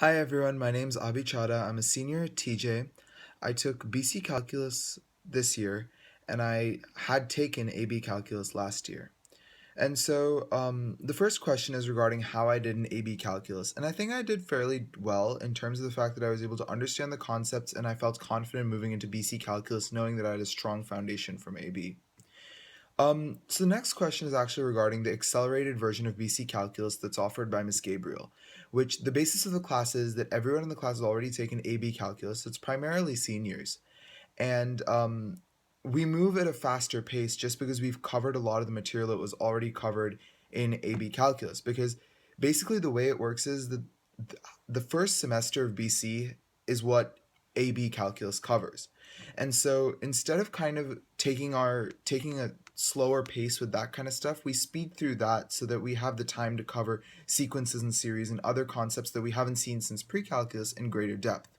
Hi everyone, my name's Abhi Chada. I'm a senior at TJ. I took BC Calculus this year, and I had taken AB Calculus last year. And so the first question is regarding how I did in AB Calculus. And I think I did fairly well in terms of the fact that I was able to understand the concepts and I felt confident moving into BC Calculus knowing that I had a strong foundation from AB. So the next question is actually regarding the accelerated version of BC Calculus that's offered by Miss Gabriel, which the basis of the class is that everyone in the class has already taken AB Calculus. It's primarily seniors, and we move at a faster pace just because we've covered a lot of the material that was already covered in AB Calculus. Because basically the way it works is that the first semester of BC is what AB Calculus covers. And so instead of kind of taking a slower pace with that kind of stuff, we speed through that so that we have the time to cover sequences and series and other concepts that we haven't seen since pre-calculus in greater depth.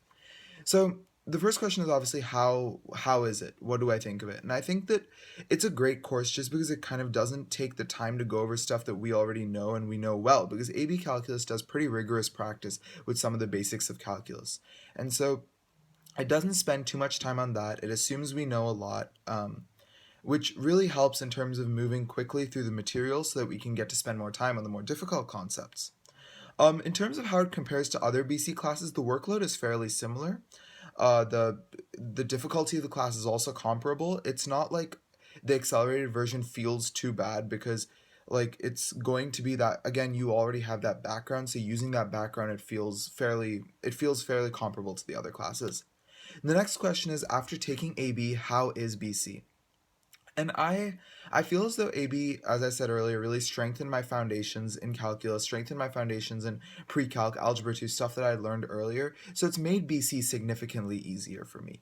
So the first question is obviously how is it? What do I think of it? And I think that it's a great course just because it kind of doesn't take the time to go over stuff that we already know and we know well, because AB calculus does pretty rigorous practice with some of the basics of calculus. And so it doesn't spend too much time on that. It assumes we know a lot, which really helps in terms of moving quickly through the material so that we can get to spend more time on the more difficult concepts. In terms of how it compares to other BC classes, the workload is fairly similar. The difficulty of the class is also comparable. It's not like the accelerated version feels too bad because like it's going to be that again you already have that background, so using that background it feels fairly comparable to the other classes. The next question is after taking AB, how is BC? And I feel as though AB, as I said earlier, really strengthened my foundations in calculus, strengthened my foundations in pre-calc, algebra 2, stuff that I had learned earlier. So it's made BC significantly easier for me.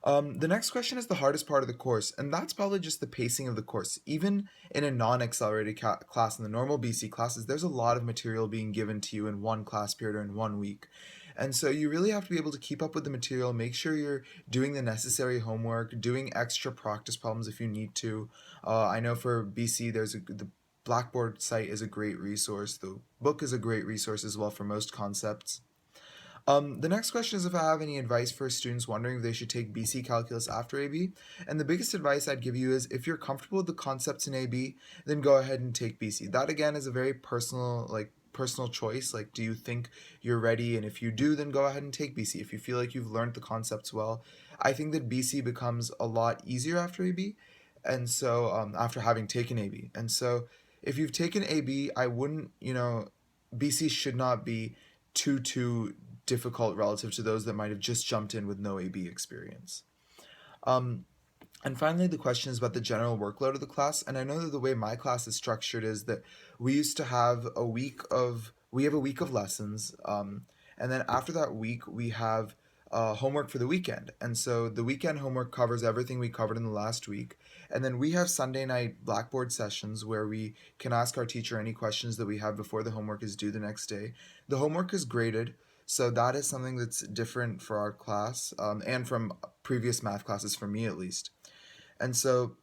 The next question is the hardest part of the course, and that's probably just the pacing of the course. Even in a non-accelerated class in the normal BC classes, there's a lot of material being given to you in one class period or in one week. And so you really have to be able to keep up with the material, make sure you're doing the necessary homework, doing extra practice problems if you need to. I know for BC, the Blackboard site is a great resource. The book is a great resource as well for most concepts. The next question is if I have any advice for students wondering if they should take BC Calculus after AB. And the biggest advice I'd give you is if you're comfortable with the concepts in AB, then go ahead and take BC. That again is a very personal choice. Like, do you think you're ready? And if you do, then go ahead and take BC. If you feel like you've learned the concepts well, I think that BC becomes a lot easier after AB, and so after having taken AB. And so if you've taken AB, I wouldn't, BC should not be too difficult relative to those that might have just jumped in with no AB experience. Um, and finally, the question is about the general workload of the class. And I know that the way my class is structured is that we have a week of lessons, and then after that week we have homework for the weekend. And so the weekend homework covers everything we covered in the last week. And then we have Sunday night Blackboard sessions where we can ask our teacher any questions that we have before the homework is due the next day. The homework is graded, so that is something that's different for our class, and from previous math classes, for me at least. And so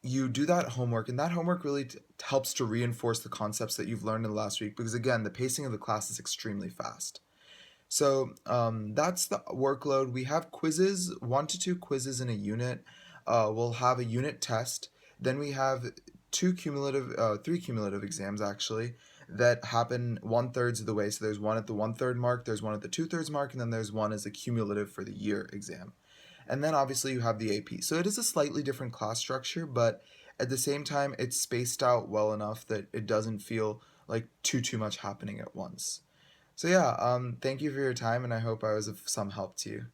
you do that homework, and that homework really helps to reinforce the concepts that you've learned in the last week because, again, the pacing of the class is extremely fast. So that's the workload. We have quizzes, 1 to 2 quizzes in a unit. We'll have a unit test. Then we have three cumulative exams actually that happen 1/3 of the way. So there's one at the 1/3 mark, there's one at the 2/3 mark, and then there's one as a cumulative for the year exam. And then obviously you have the AP. So it is a slightly different class structure, but at the same time, it's spaced out well enough that it doesn't feel like too much happening at once. So yeah, thank you for your time, and I hope I was of some help to you.